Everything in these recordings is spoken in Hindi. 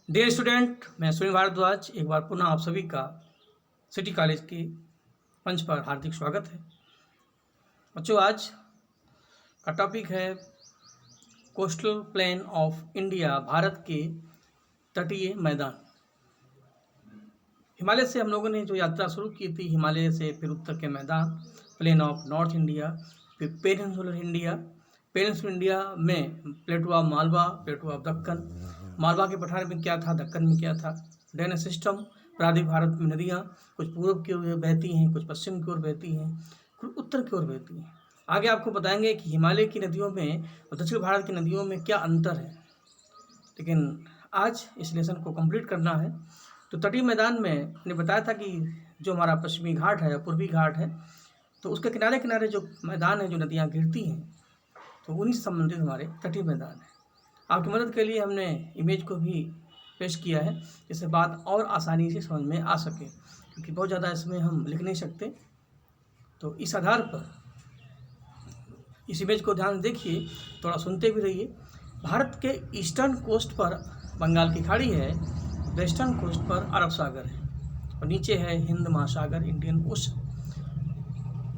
डियर स्टूडेंट, मैं सुनील भारद्वाज एक बार पुनः आप सभी का सिटी कॉलेज के मंच पर हार्दिक स्वागत है। बच्चों, आज का टॉपिक है coastal plain of India, Bharat के तटीय मैदान। हिमालय से हम लोगों ने जो यात्रा शुरू की थी, हिमालय से फिर उत्तर के मैदान, प्लेन ऑफ नॉर्थ इंडिया, फिर पेनिनसुलर इंडिया। पेनिनसुलर इंडिया में प्लेटू ऑफ मालवा, प्लेटू ऑफ दक्कन। मालवा के पठार में क्या था, दक्कन में क्या था, ड्रेनेज सिस्टम, प्रारंभिक भारत में नदियाँ कुछ पूर्व की ओर बहती हैं, कुछ पश्चिम की ओर बहती हैं, कुछ उत्तर की ओर बहती हैं। आगे आपको बताएंगे कि हिमालय की नदियों में और दक्षिण भारत की नदियों में क्या अंतर है। लेकिन आज इस लेसन को कंप्लीट करना है। तो तटीय मैदान में मैंने बताया था कि जो हमारा पश्चिमी घाट है, पूर्वी घाट है, तो उसके किनारे किनारे जो मैदान है, जो नदियाँ गिरती हैं, तो उन्हीं से संबंधित हमारे तटीय मैदान है। आपकी मदद के लिए हमने इमेज को भी पेश किया है, जिससे बात और आसानी से समझ में आ सके, क्योंकि बहुत ज़्यादा इसमें हम लिख नहीं सकते। तो इस आधार पर इस इमेज को ध्यान देखिए, थोड़ा सुनते भी रहिए। भारत के ईस्टर्न कोस्ट पर बंगाल की खाड़ी है, वेस्टर्न कोस्ट पर अरब सागर है और नीचे है हिंद महासागर, इंडियन ओशन।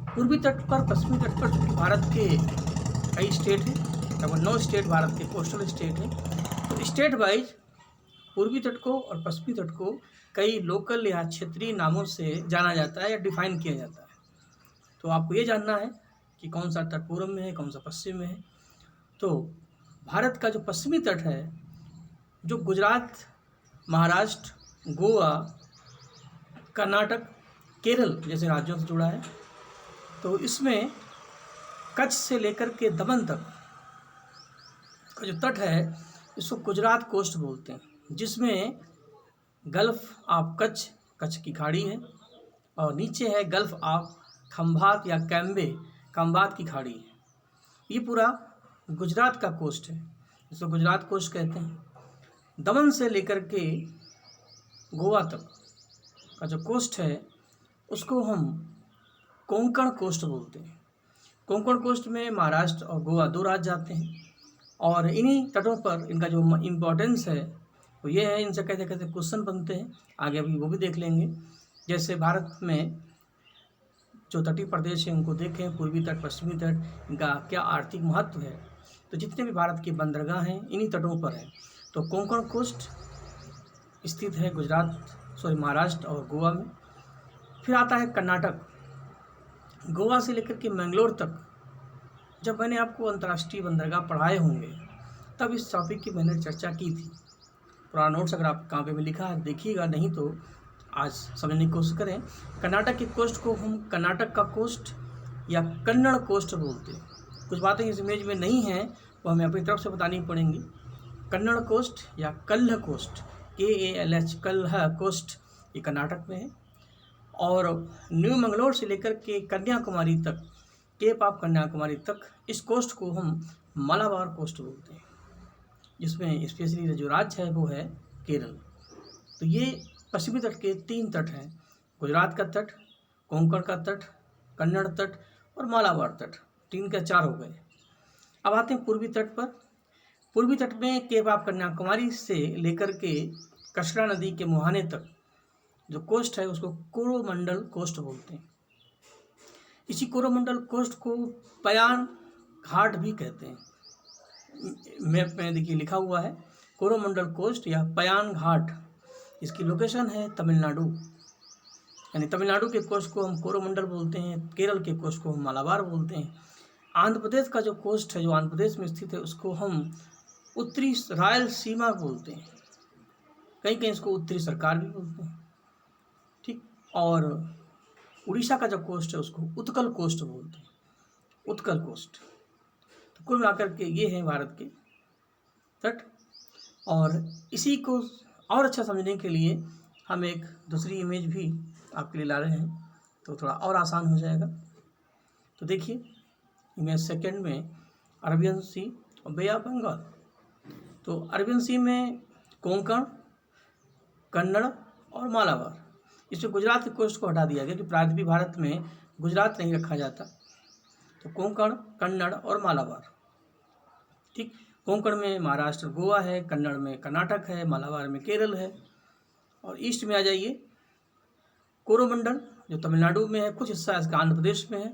पूर्वी तट पर, पश्चिमी तट पर चूँकि भारत के कई स्टेट हैं, लगभग 9 स्टेट भारत के कोस्टल स्टेट हैं, तो स्टेट वाइज पूर्वी तट को और पश्चिमी तट को कई लोकल या क्षेत्रीय नामों से जाना जाता है या डिफाइन किया जाता है। तो आपको ये जानना है कि कौन सा तट पूर्व में है, कौन सा पश्चिम में है। तो भारत का जो पश्चिमी तट है, जो गुजरात, महाराष्ट्र, गोवा, कर्नाटक, केरल जैसे राज्यों से जुड़ा है, तो इसमें कच्छ से लेकर के दमन तक का जो तट है, इसको गुजरात कोस्ट बोलते हैं, जिसमें गल्फ ऑफ कच्छ, कच्छ की खाड़ी है, और नीचे है गल्फ ऑफ खंभात या कैम्बे, खंभात की खाड़ी है। ये पूरा गुजरात का कोस्ट है, इसको गुजरात कोस्ट कहते हैं। दमन से लेकर के गोवा तक का जो कोस्ट है, उसको हम कोंकण कोस्ट बोलते हैं। कोंकण कोस्ट में महाराष्ट्र और गोवा 2 राज्य जाते हैं, और इन्हीं तटों पर इनका जो इम्पोर्टेंस है वो ये है, इनसे कैसे कैसे क्वेश्चन बनते हैं, आगे अभी वो भी देख लेंगे। जैसे भारत में जो तटीय प्रदेश हैं उनको देखें, पूर्वी तट, पश्चिमी तट, इनका क्या आर्थिक महत्व है। तो जितने भी भारत की बंदरगाह हैं इन्हीं तटों पर है। तो कोंकण कोस्ट स्थित है महाराष्ट्र और गोवा में। फिर आता है कर्नाटक, गोवा से लेकर के मैंगलोर तक। जब मैंने आपको अंतर्राष्ट्रीय बंदरगाह पढ़ाए होंगे तब इस टॉपिक की मैंने चर्चा की थी। पुराना नोट्स अगर आप कहाँ पे भी लिखा है देखिएगा, नहीं तो आज समझने की कोशिश करें। कर्नाटक के कोस्ट को हम कर्नाटक का कोस्ट या कन्नड़ कोस्ट बोलते हैं। कुछ बातें इस इमेज में नहीं हैं, वो हमें अपनी तरफ से बतानी पड़ेंगी। कन्नड़ कोस्ट या कल्ह कोस्ट, KALH, कल्ह कोस्ट, ये कर्नाटक में है। और न्यू मंगलोर से लेकर के कन्याकुमारी तक, केप ऑफ कन्याकुमारी तक, इस कोस्ट को हम मालाबार कोस्ट बोलते हैं, जिसमें स्पेशली जो राज्य है वो है केरल। तो ये पश्चिमी तट के 3 तट हैं, गुजरात का तट, कोंकण का तट, कन्नड़ तट और मालाबार तट। 3 के 4 हो गए। अब आते हैं पूर्वी तट पर। पूर्वी तट में केप ऑफ कन्याकुमारी से लेकर के कृष्णा नदी के मुहाने तक जो कोस्ट है उसको कोरोमंडल कोस्ट बोलते हैं। इसी कोरोमंडल कोस्ट को पयान घाट भी कहते हैं। मैप में देखिए लिखा हुआ है कोरोमंडल कोस्ट या पयान घाट। इसकी लोकेशन है तमिलनाडु, यानी तमिलनाडु के कोस्ट को हम कोरोमंडल बोलते हैं, केरल के कोस्ट को हम मालाबार बोलते हैं। आंध्र प्रदेश का जो कोस्ट है, जो आंध्र प्रदेश में स्थित है, उसको हम उत्तरी रायल सीमा बोलते हैं, कहीं कहीं इसको उत्तरी सरकार भी बोलते हैं, ठीक। और उड़ीसा का जो कोस्ट है उसको उत्कल कोस्ट बोलते हैं, उत्कल कोस्ट। तो कुल मिलाकर के ये है भारत के तट। और इसी को और अच्छा समझने के लिए हम एक दूसरी इमेज भी आपके लिए ला रहे हैं, तो थोड़ा और आसान हो जाएगा। तो देखिए इमेज सेकंड में अरबियन सी और बे ऑफ बंगाल। तो अरबियन सी में कोंकण, कन्नड़ और मालाबार। इसमें गुजरात के कोस्ट को हटा दिया गया कि प्रारंभिक भारत में गुजरात नहीं रखा जाता, तो कोंकण, कन्नड़ और मालाबार, ठीक। कोंकण में महाराष्ट्र गोवा है, कन्नड़ में कर्नाटक है, मालाबार में केरल है। और ईस्ट में आ जाइए, कोरोमंडल जो तमिलनाडु में है, कुछ हिस्सा इसका आंध्र प्रदेश में है।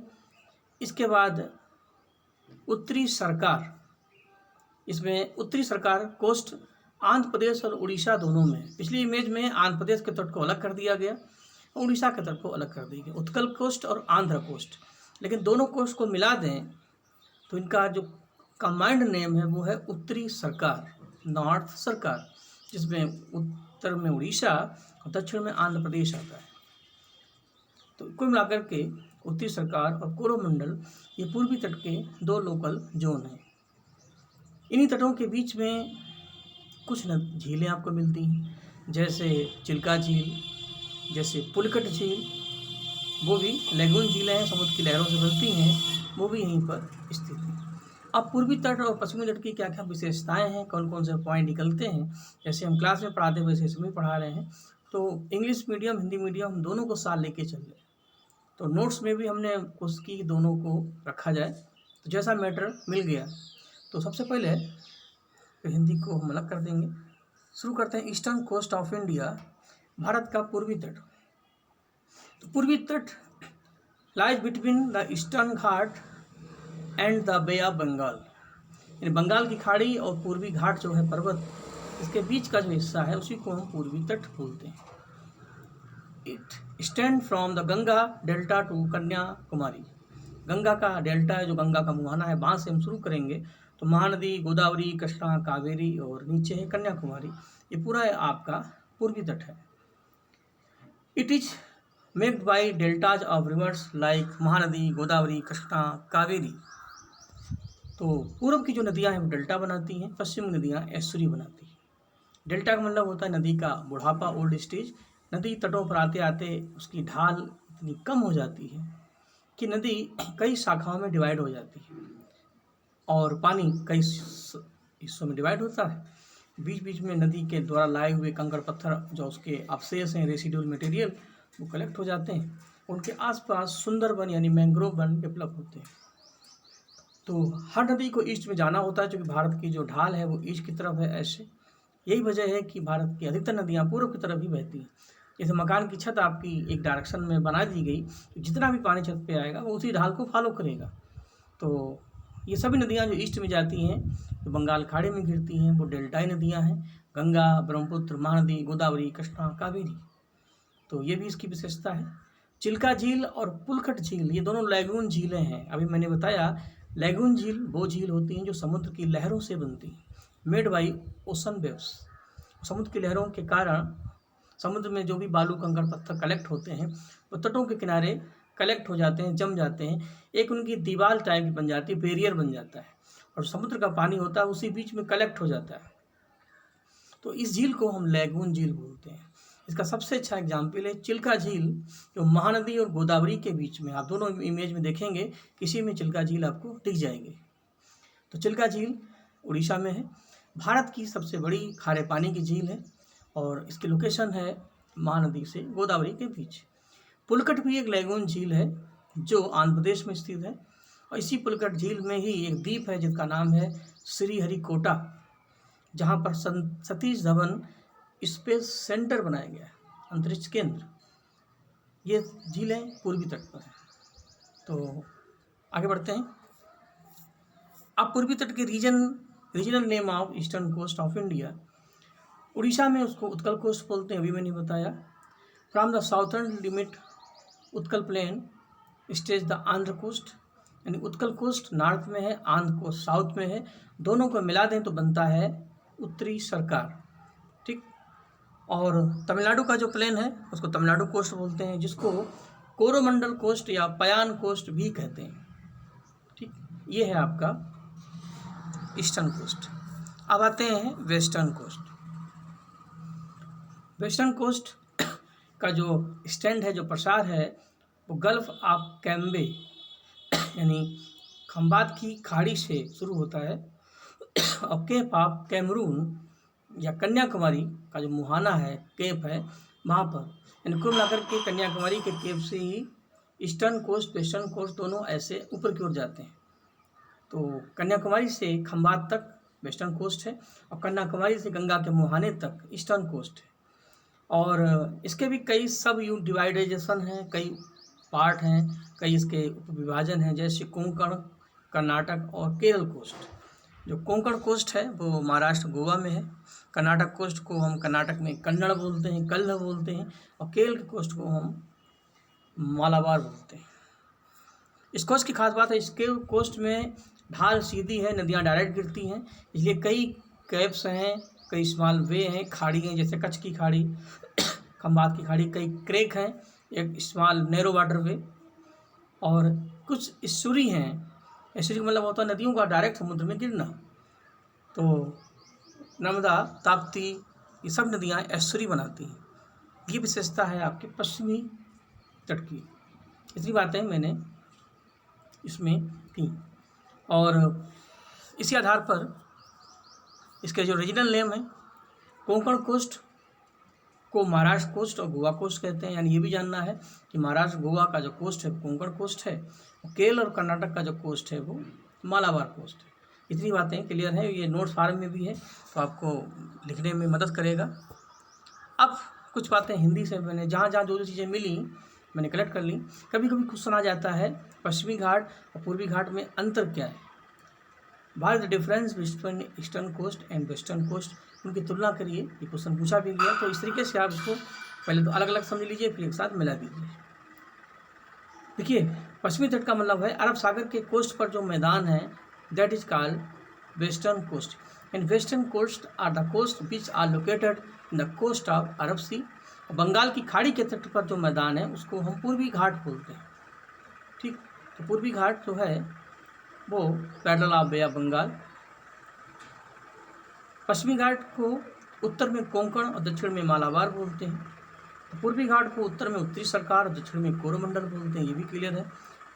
इसके बाद उत्तरी सरकार, इसमें उत्तरी सरकार कोस्ट आंध्र प्रदेश और उड़ीसा दोनों में है। पिछली इमेज में आंध्र प्रदेश के तट को अलग कर दिया गया और उड़ीसा के तट को अलग कर दिया गया, उत्कल कोस्ट और आंध्र कोस्ट। लेकिन दोनों कोस्ट को मिला दें तो इनका जो कंबाइंड नेम है वो है उत्तरी सरकार, नॉर्थ सरकार, जिसमें उत्तर में उड़ीसा और दक्षिण में आंध्र प्रदेश आता है। तो कुल मिलाकर के उत्तरी सरकार और कोरोमंडल ये पूर्वी तट के दो लोकल जोन हैं। इन्हीं तटों के बीच में कुछ झीलें आपको मिलती हैं, जैसे चिल्का झील, जैसे पुलकट झील, वो भी लेगून झीलें हैं, समुद्र की लहरों से बनती हैं, वो भी यहीं पर स्थित है। अब पूर्वी तट और पश्चिमी तट की क्या क्या विशेषताएं हैं, कौन कौन से पॉइंट निकलते हैं, जैसे हम क्लास में पढ़ाते हैं वैसे इसमें पढ़ा रहे हैं। तो इंग्लिश मीडियम हिंदी मीडियम हम दोनों को साथ लेके चल रहे हैं। तो नोट्स में भी हमने कोशिश की दोनों को रखा जाए, तो जैसा मैटर मिल गया। तो सबसे पहले तो हिंदी को हम अलग कर देंगे। शुरू करते हैं eastern coast of India, Bharat का पूर्वी तट। तो पूर्वी तट lies between the Eastern Ghat and the Bay of Bengal, यानी बंगाल की खाड़ी और पूर्वी घाट जो है पर्वत, इसके बीच का जो हिस्सा है उसी को हम पूर्वी तट बोलते हैं। It stand from the Ganga delta two Kanyakumari, Ganga का डेल्टा है जो गंगा का मुहाना है, वहाँ से हम शुरू करेंगे तो महानदी, गोदावरी, कृष्णा, कावेरी और नीचे है कन्याकुमारी। ये पूरा आपका पूर्वी तट है। It is maked by deltas of rivers like Mahanadi, Godavari, Krishna, Kaveri. तो पूर्व की जो नदियाँ हैं वो डेल्टा बनाती हैं, पश्चिमी नदियाँ एस्चुरी बनाती हैं। डेल्टा का मतलब होता है नदी का बुढ़ापा, ओल्ड स्टेज। नदी तटों पर आते आते उसकी ढाल इतनी कम हो जाती है कि नदी कई शाखाओं में डिवाइड हो जाती है और पानी कई हिस्सों में डिवाइड होता है। बीच बीच में नदी के द्वारा लाए हुए कंकड़ पत्थर जो उसके अवशेष हैं, रेसिडुअल मटेरियल, वो कलेक्ट हो जाते हैं। उनके आसपास सुंदरबन यानी मैंग्रोव वन डेवलप होते हैं। तो हर नदी को ईस्ट में जाना होता है, क्योंकि भारत की जो ढाल है वो ईस्ट की तरफ है। ऐसे यही वजह है कि भारत की अधिकतर नदियाँ पूर्व की तरफ ही बहती हैं। जैसे मकान की छत आपकी एक डायरेक्शन में बना दी गई, तो जितना भी पानी छत पे आएगा वो उसी ढाल को फॉलो करेगा। तो ये सभी नदियाँ जो ईस्ट में जाती हैं, जो बंगाल खाड़ी में गिरती हैं, वो डेल्टाई नदियाँ हैं, गंगा, ब्रह्मपुत्र, महानदी, गोदावरी, कृष्णा, कावेरी। तो ये भी इसकी विशेषता है। चिल्का झील और पुलकट झील ये दोनों लैगून झीलें हैं। अभी मैंने बताया लैगून झील वो झील होती हैं जो समुद्र की लहरों से बनती हैं, मेड बाई ओशन वेव्स। समुद्र की लहरों के कारण समुद्र में जो भी बालू, कंकड़, पत्थर कलेक्ट होते हैं वो तटों के किनारे कलेक्ट हो जाते हैं, जम जाते हैं, एक उनकी दीवार टाइप की बन जाती है, बैरियर बन जाता है, और समुद्र का पानी होता है उसी बीच में कलेक्ट हो जाता है। तो इस झील को हम लैगून झील बोलते हैं। इसका सबसे अच्छा एग्जाम्पल है चिल्का झील, जो महानदी और गोदावरी के बीच में, आप दोनों इमेज में देखेंगे किसी में चिल्का झील आपको दिख जाएंगे। तो चिल्का झील उड़ीसा में है, भारत की सबसे बड़ी खारे पानी की झील है और इसकी लोकेशन है महानदी से गोदावरी के बीच। पुलकट भी एक लैगून झील है जो आंध्र प्रदेश में स्थित है, और इसी पुलकट झील में ही एक द्वीप है जिसका नाम है श्रीहरिकोटा, जहाँ पर सतीश धवन स्पेस सेंटर बनाया गया है, अंतरिक्ष केंद्र। ये झीलें पूर्वी तट पर हैं। तो आगे बढ़ते हैं। अब पूर्वी तट के regional name of eastern coast of India, Orissa में उसको उत्कल कोस्ट बोलते हैं, अभी मैंने बताया। From the southern limit Utkal plain stage the Andhra coast, यानी उत्कल कोस्ट नॉर्थ में है, आंध्र कोस्ट साउथ में है। दोनों को मिला दें तो बनता है उत्तरी सरकार, ठीक। और तमिलनाडु का जो प्लेन है उसको तमिलनाडु कोस्ट बोलते हैं, जिसको कोरोमंडल कोस्ट या पयान कोस्ट भी कहते हैं, ठीक। ये है आपका ईस्टर्न कोस्ट। अब आते हैं वेस्टर्न कोस्ट। वेस्टर्न कोस्ट का जो स्टैंड है, जो प्रसार है, वो गल्फ ऑफ कैम्बे यानी खंबात की खाड़ी से शुरू होता है, और केप ऑफ कैमरून या कन्याकुमारी का जो मुहाना है, केप है, वहाँ पर, यानी कुल मिलाकर के कन्याकुमारी के केप से ही ईस्टर्न कोस्ट वेस्टर्न कोस्ट दोनों ऐसे ऊपर की ओर जाते हैं। तो कन्याकुमारी से खंबात तक वेस्टर्न कोस्ट है, और कन्याकुमारी से गंगा के मुहाने तक ईस्टर्न कोस्ट है। और इसके भी कई सब यू डिवाइडेशन हैं, कई पार्ट हैं, कई इसके उपविभाजन हैं, जैसे कोंकण, कर्नाटक और केरल कोस्ट। जो कोंकण कोस्ट है वो महाराष्ट्र गोवा में है, कर्नाटक कोस्ट को हम कर्नाटक में कन्नड़ बोलते हैं, कल्ल बोलते हैं, और केरल कोस्ट को हम मालाबार बोलते हैं। इस कोस्ट की खास बात है, इसके कोस्ट में ढाल सीधी है, नदियाँ डायरेक्ट गिरती हैं, इसलिए कई कैप्स हैं, कई स्मॉल वे हैं, खाड़ी हैं, जैसे कच्छ की खाड़ी, खंबात की खाड़ी, कई क्रेक हैं, एक स्मॉल नैरो वाटर वे, और कुछ एस्चुरी हैं। एस्चुरी का मतलब होता है नदियों का डायरेक्ट समुद्र में गिरना। तो नर्मदा, ताप्ती, ये सब नदियाँ एस्चुरी बनाती हैं। ये विशेषता है आपके पश्चिमी तट की। इतनी बातें मैंने इसमें की, और इसी आधार पर इसके जो रीजनल नेम है, कोंकण कोस्ट को महाराष्ट्र कोस्ट और गोवा कोस्ट कहते हैं। यानी ये भी जानना है कि महाराष्ट्र गोवा का जो कोस्ट है वो कोंकण कोस्ट है, और केरल और कर्नाटक का जो कोस्ट है वो मालाबार कोस्ट है। इतनी बातें क्लियर हैं, ये नोट्स फॉर्म में भी है तो आपको लिखने में मदद करेगा। अब कुछ बातें हिंदी से मैंने जहाँ जहाँ जो जो चीज़ें मिली मैंने कलेक्ट कर ली। कभी कभी क्वेश्चन आ जाता है पश्चिमी घाट और पूर्वी घाट में अंतर क्या है, what the difference between eastern coast and western coast, उनकी तुलना करिए। ये क्वेश्चन पूछा भी गया, तो इस तरीके से आप इसको पहले तो अलग अलग समझ लीजिए, फिर एक साथ मिला दीजिए। देखिए, पश्चिमी तट का मतलब है अरब सागर के कोस्ट पर जो मैदान है, that is called western coast, and western coast are the coast which are located in the coast of Arab sea. Bengal की खाड़ी के तट पर जो मैदान है उसको हम पूर्वी घाट बोलते हैं। ठीक, तो पूर्वी घाट जो है वो paddle of Bay of Bengal. पश्चिमी घाट को उत्तर में कोंकण और दक्षिण में मालाबार बोलते हैं। तो पूर्वी घाट को उत्तर में उत्तरी सरकार और दक्षिण में कोरोमंडल बोलते हैं, ये भी क्लियर है।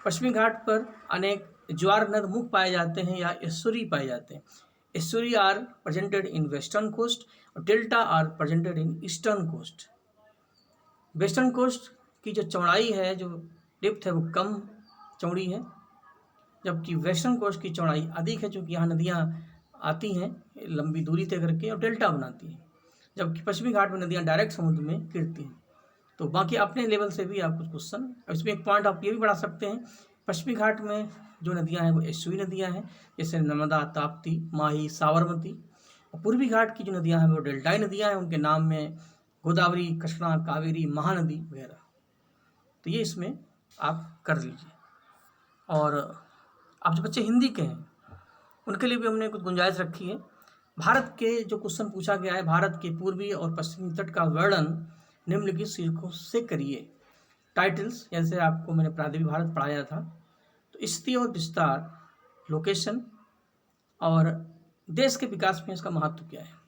पश्चिमी घाट पर अनेक ज्वार नद मुख पाए जाते हैं या एस्चुरी पाए जाते हैं। Estuary are presented in western coast और delta are presented in eastern coast. Western coast की जो चौड़ाई है, जो डेप्थ है, वो कम चौड़ी है, जबकि वेस्टर्न कोस्ट की चौड़ाई अधिक है, क्योंकि यहाँ नदियाँ आती हैं लंबी दूरी तय करके और डेल्टा बनाती हैं, जबकि पश्चिमी घाट में नदियाँ डायरेक्ट समुद्र में गिरती हैं। तो बाकी अपने लेवल से भी आप कुछ क्वेश्चन, इसमें एक पॉइंट आप ये भी बढ़ा सकते हैं, पश्चिमी घाट में जो नदियाँ हैं वो एस्चुरी नदियाँ हैं, जैसे नर्मदा, ताप्ती, माही, साबरमती। और पूर्वी घाट की जो नदियाँ हैं वो डेल्टाई नदियाँ हैं, उनके नाम में गोदावरी, कृष्णा, कावेरी, महानदी वगैरह। तो ये इसमें आप कर लीजिए। और आप जो बच्चे हिंदी के हैं उनके लिए भी हमने कुछ गुंजाइश रखी है। भारत के जो क्वेश्चन पूछा गया है, भारत के पूर्वी और पश्चिमी तट का वर्णन निम्नलिखित शीर्षकों से करिए। टाइटल्स, जैसे आपको मैंने प्रादेशिक भारत पढ़ाया था, तो स्थिति और विस्तार, लोकेशन, और देश के विकास में इसका महत्व क्या है।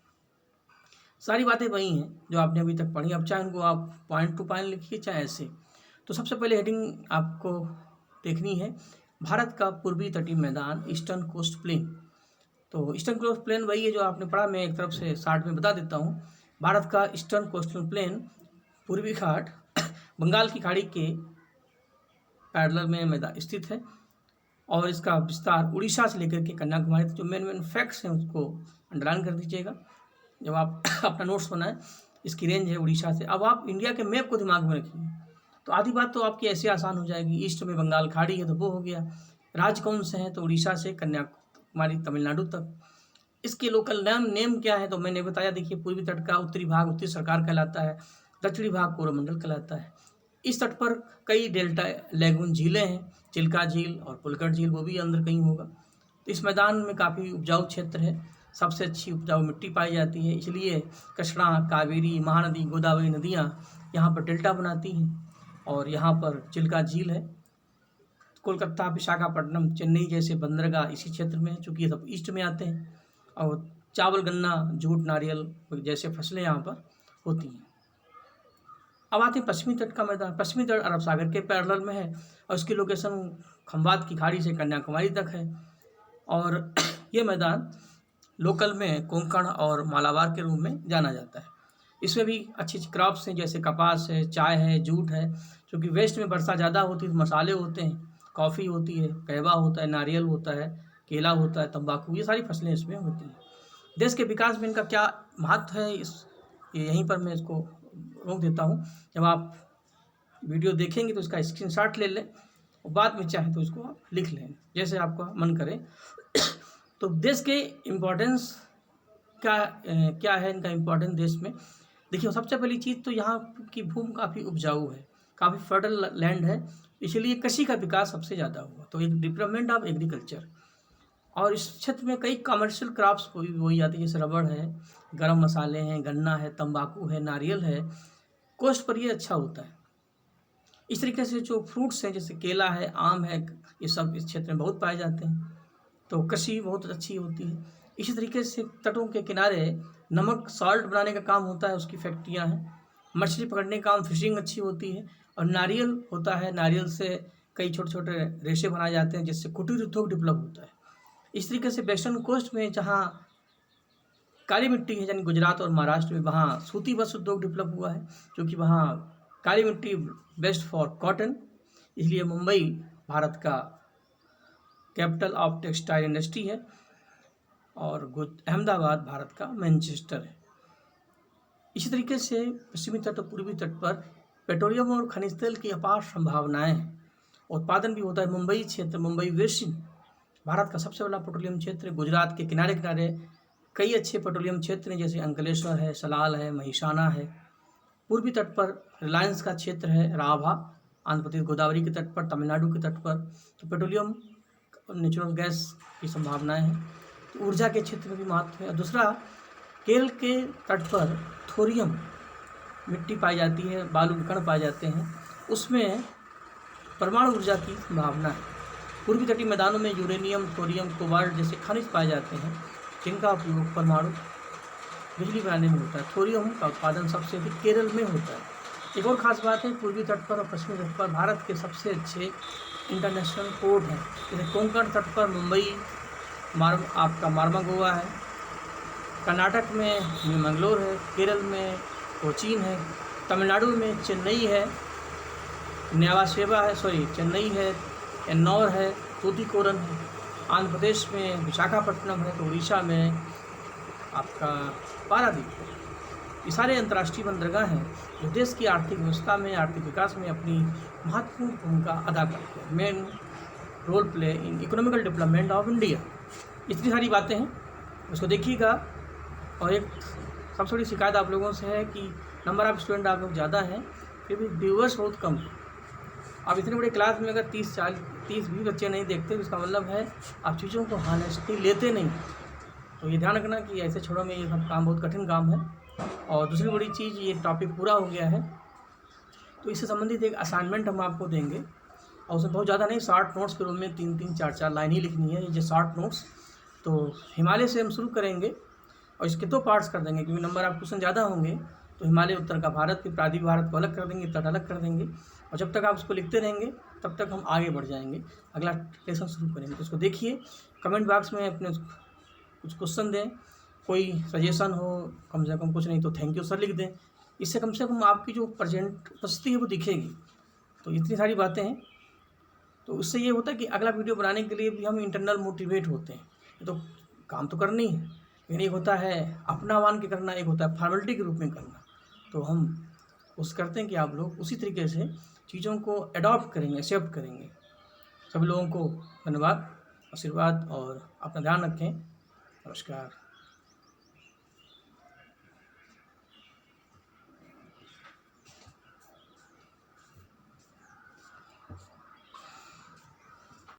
सारी बातें वही हैं जो आपने अभी तक पढ़ी। अब चाहे उनको आप पॉइंट टू पॉइंट लिखिए चाहे ऐसे। तो सबसे पहले हेडिंग आपको देखनी है, भारत का पूर्वी तटीय मैदान, ईस्टर्न कोस्ट प्लेन। तो ईस्टर्न कोस्ट प्लेन वही है जो आपने पढ़ा, मैं एक तरफ से शार्ट में बता देता हूँ। भारत का ईस्टर्न कोस्टल प्लेन, पूर्वी घाट बंगाल की खाड़ी के पैरेलल में मैदान स्थित है, और इसका विस्तार उड़ीसा से लेकर के कन्याकुमारी तक। जो मेन फैक्ट्स हैं उसको अंडरलाइन कर दीजिएगा जब आप अपना नोट्स बनाएं। इसकी रेंज है उड़ीसा से। अब आप इंडिया के मैप को दिमाग में रखिए, तो आधी बात तो आपकी ऐसे आसान हो जाएगी। ईस्ट में बंगाल खाड़ी है तो वो हो गया। राज्य कौन से हैं, तो उड़ीसा से कन्याकुमारी, तमिलनाडु तक। इसके लोकल नेम क्या है, तो मैंने बताया। देखिए, पूर्वी तट का उत्तरी भाग उत्तरी सरकार कहलाता है, दक्षिणी भाग कोरोमंडल कहलाता है। इस तट पर कई डेल्टा लैगून झीलें हैं, चिल्का झील और पुलकट झील, वो भी अंदर कहीं होगा। तो इस मैदान में काफ़ी उपजाऊ क्षेत्र है, सबसे अच्छी उपजाऊ मिट्टी पाई जाती है, इसलिए कृष्णा, कावेरी, महानदी, गोदावरी नदियाँ यहाँ पर डेल्टा बनाती हैं। और यहाँ पर चिल्का झील है। कोलकाता, विशाखापट्टनम, चेन्नई जैसे बंदरगाह इसी क्षेत्र में हैं, चूँकि ये सब ईस्ट में आते हैं। और चावल, गन्ना, जूट, नारियल जैसे फसलें यहाँ पर होती हैं। अब आते हैं पश्चिमी तट का मैदान। पश्चिमी तट अरब सागर के पैरेलल में है, और इसकी लोकेशन खंबात की खाड़ी से कन्याकुमारी तक है। और ये मैदान लोकल में कोंकण और मालाबार के रूप में जाना जाता है। इसमें भी अच्छी अच्छी क्रॉप्स हैं, जैसे कपास है, चाय है, जूट है। क्योंकि वेस्ट में वर्षा ज़्यादा होती है तो मसाले होते हैं, कॉफ़ी होती है, कहवा होता है, नारियल होता है, केला होता है, तंबाकू, ये सारी फसलें इसमें होती हैं। देश के विकास में इनका क्या महत्व है, यहीं पर मैं इसको रोक देता हूँ। जब आप वीडियो देखेंगे तो इसका स्क्रीनशॉट ले लें और बाद में चाहे तो इसको आप लिख लें, जैसे आपका मन करे। तो देश के इम्पोर्टेंस क्या है इनका इम्पोर्टेंस देश में। देखिए, सबसे पहली चीज़ तो यहाँ की भूमि काफ़ी उपजाऊ है, काफ़ी फर्टल लैंड है, इसलिए कृषि का विकास सबसे ज़्यादा हुआ। तो एक डेवलपमेंट ऑफ एग्रीकल्चर, और इस क्षेत्र में कई कमर्शियल क्रॉप्स बोई जाती है, जैसे रबड़ है, गरम मसाले हैं, गन्ना है, तंबाकू है, नारियल है। कोस्ट पर ये अच्छा होता है। इस तरीके से जो फ्रूट्स हैं जैसे केला है, आम है, ये सब इस क्षेत्र में बहुत पाए जाते हैं। तो कृषि बहुत अच्छी होती है। इसी तरीके से तटों के किनारे नमक सॉल्ट बनाने का काम होता है, उसकी फैक्ट्रियां हैं। मछली पकड़ने का काम, फिशिंग अच्छी होती है। और नारियल होता है, नारियल से कई छोटे छोटे रेशे बनाए जाते हैं, जिससे कुटीर उद्योग डेवलप होता है। इस तरीके से वेस्टर्न कोस्ट में जहाँ काली मिट्टी है, यानी गुजरात और महाराष्ट्र में, वहाँ सूती वस्त्र उद्योग डेवलप हुआ है, क्योंकि वहाँ काली मिट्टी बेस्ट फॉर कॉटन। इसलिए मुंबई भारत का कैपिटल ऑफ टेक्सटाइल इंडस्ट्री है और अहमदाबाद भारत का मैनचेस्टर है। इसी तरीके से पश्चिमी तट और पूर्वी तट पर पेट्रोलियम और खनिज तेल की अपार संभावनाएं हैं। उत्पादन भी होता है। मुंबई क्षेत्र, मुंबई वेसिन भारत का सबसे बड़ा पेट्रोलियम क्षेत्र है। गुजरात के किनारे किनारे कई अच्छे पेट्रोलियम क्षेत्र हैं, जैसे अंकलेश्वर है, सलाल है, महिसाना है। पूर्वी तट पर रिलायंस का क्षेत्र है, राभा आंध्र प्रदेश, गोदावरी के तट पर, तमिलनाडु के तट पर तो पेट्रोलियम नेचुरल गैस की संभावनाएं हैं। तो ऊर्जा के क्षेत्र में भी महत्व है। और दूसरा, केरल के तट पर थोरियम मिट्टी पाई जाती है, बालू के कण पाए जाते हैं, उसमें परमाणु ऊर्जा की संभावना है। पूर्वी तटीय मैदानों में यूरेनियम, थोरियम, कोबाल्ट जैसे खनिज पाए जाते हैं, जिनका उपयोग परमाणु बिजली बनाने में होता है। थोरियम का उत्पादन सबसे अधिक केरल में होता है। एक और ख़ास बात है, पूर्वी तट पर और पश्चिमी तट पर भारत के सबसे अच्छे इंटरनेशनल पोर्ट हैं। जैसे कोंकण तट पर मुंबई, आपका मार्मागोवा है, कर्नाटक में मंगलोर है, केरल में कोचीन है, तमिलनाडु में चेन्नई है, चेन्नई है, एन्नौर है, तूतीकोरन है, आंध्र प्रदेश में विशाखापट्टनम है, तो उड़ीसा में आपका पारादीप है। ये सारे अंतर्राष्ट्रीय बंदरगाह हैं जो देश की आर्थिक व्यवस्था में, आर्थिक विकास में अपनी महत्वपूर्ण भूमिका अदा करते हैं। Main role play in economical development of India. इतनी सारी बातें हैं, उसको देखिएगा। और एक सबसे बड़ी शिकायत आप लोगों से है कि नंबर ऑफ स्टूडेंट आप लोग ज़्यादा हैं, फिर भी व्यूअर्स बहुत कम हैं। अब इतनी बड़ी क्लास में अगर 30-20 बच्चे नहीं देखते, तो इसका मतलब है आप चीज़ों को हॉनेस्टली लेते नहीं। तो ये ध्यान रखना कि ऐसे छोड़ों में ये सब काम बहुत कठिन काम है। और दूसरी बड़ी चीज़, ये टॉपिक पूरा हो गया है तो इससे संबंधित एक असाइनमेंट हम आपको देंगे, और उसमें बहुत ज़्यादा नहीं, शॉर्ट नोट्स के रूप में 3-3, 4-4 लाइन ही लिखनी है, ये जो शॉर्ट नोट्स। तो हिमालय से हम शुरू करेंगे और इसके 2 पार्ट्स कर देंगे, क्योंकि नंबर ऑफ क्वेश्चन ज़्यादा होंगे। तो हिमालय उत्तर का भारत, फिर प्रायद्वीप भारत को अलग कर देंगे, तट अलग कर देंगे। और जब तक आप उसको लिखते रहेंगे तब तक हम आगे बढ़ जाएंगे, अगला लेसन शुरू करेंगे। तो उसको देखिए, कमेंट बॉक्स में अपने कुछ क्वेश्चन दें, कोई सजेशन हो, कम से कम कुछ नहीं तो थैंक यू सर लिख दें। इससे कम से कम आपकी जो प्रेजेंट उपस्थिति है वो दिखेगी। तो इतनी सारी बातें हैं, तो उससे ये होता है कि अगला वीडियो बनाने के लिए भी हम इंटरनल मोटिवेट होते हैं। ये तो काम तो करनी है, लेकिन एक होता है अपना मान के करना, एक होता है फॉर्मेलिटी के रूप में करना। तो हम कोशिश करते हैं कि आप लोग उसी तरीके से चीज़ों को अडॉप्ट करेंगे, एक्सेप्ट करेंगे। सभी लोगों को धन्यवाद, आशीर्वाद, और अपना ध्यान रखें। नमस्कार।